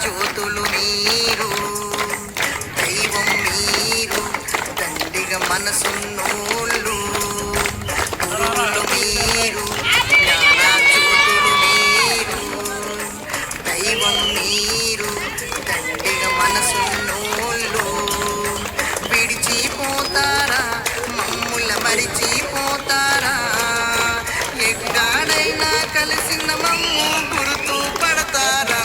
జ్యోతులు మీరు, దైవం మీరు, దండిగా మనసున్నోళ్ళు గురువులు మీరు, జ్ఞాన జ్యోతులు మీరు, దైవం మీరు, దండిగా మనసున్నోళ్ళు విడిచిపోతారా మమ్ముల మరిచిపోతారా, ఎక్కడైనా కలిసిన మమ్ము గుర్తు పడతారా,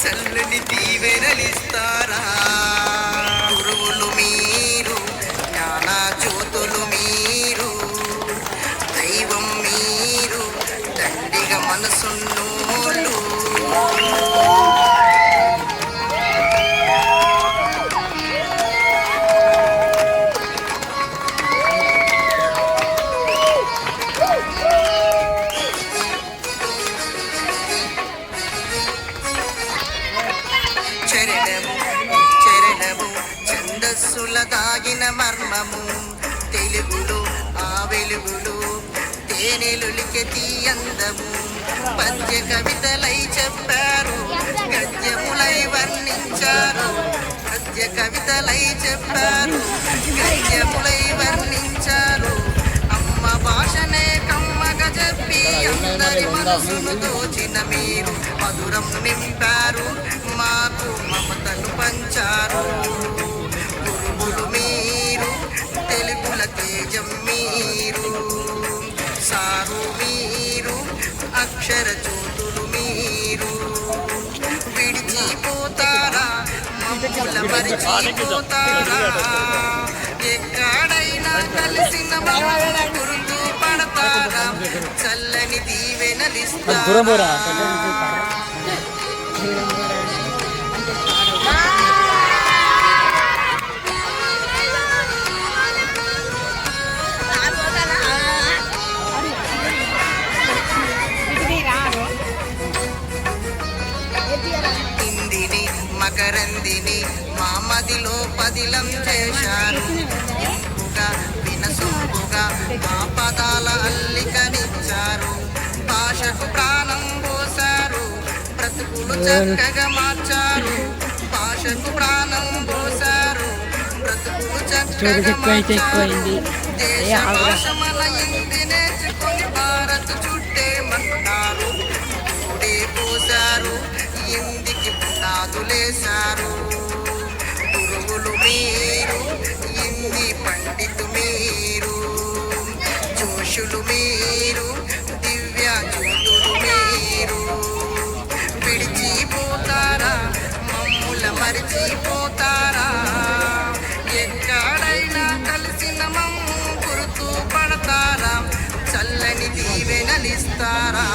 చల్లని దీవెనలిస్తారా. గురువులు మీరు, జ్ఞాన జ్యోతులు మీరు, దైవం మీరు, దండిగా మనసున్నోళ్ళు. చరణము ఛందస్సుల దాగిన మర్మము, తెలుగులో ఆ వెలుగులు తేనెలులికె తీయందము, పద్య కవితలై చెప్పారు గద్యములై వర్ణించారు, పద్య కవితలై చెప్పారు గద్యములై వర్ణించారు, అమ్మ భాషనే కమ్మగా చెప్పి అందరి మనసును దోచిన మీరు మధురం నింపారు, మాకు మమతను పంచారు. గురువులు మీరు, తెలుగుల తేజం మీరు, సారు మీరు, అక్షర జ్యోతులు మీరు, విడిచిపోతారా మమ్ముల మరిచిపోతారా, ఎక్కడైనా కలిసిన మమ్ము గుర్తు పడతారా, చల్లని దీవెనలిస్తారా. మకరందిని మా మదిలో పదిలం చేశారు, ఇంపుగా వినసొంపుగా మా పదాల అల్లికనిచ్చారు, భాషకు ప్రాణం పోసారు బ్రతుకులు చక్కగా మార్చారు, భాషకు ప్రాణం పోసారు బ్రతుకులు చక్కగా మార్చారు. దేశ భాష మన ఇంటి నేర్చుకొని భారత్ చుట్టేమన్నారు, చూడే పోసారు ఇంటికి పునాదులేశారు. గురువులు మీరు, హిందీ పండితు మీరు, జోషులు మీరు, దివ్య జ్యోతులు మీరు, విడిచిపోతారా మమ్ముల మరిచిపోతారా, ఎక్కడైనా కలిసిన మమ్ము గుర్తు పడతారా, చల్లని దీవెనలిస్తారా.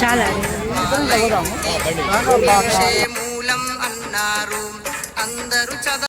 చాలా మూలం అన్నారు అందరూ చదవ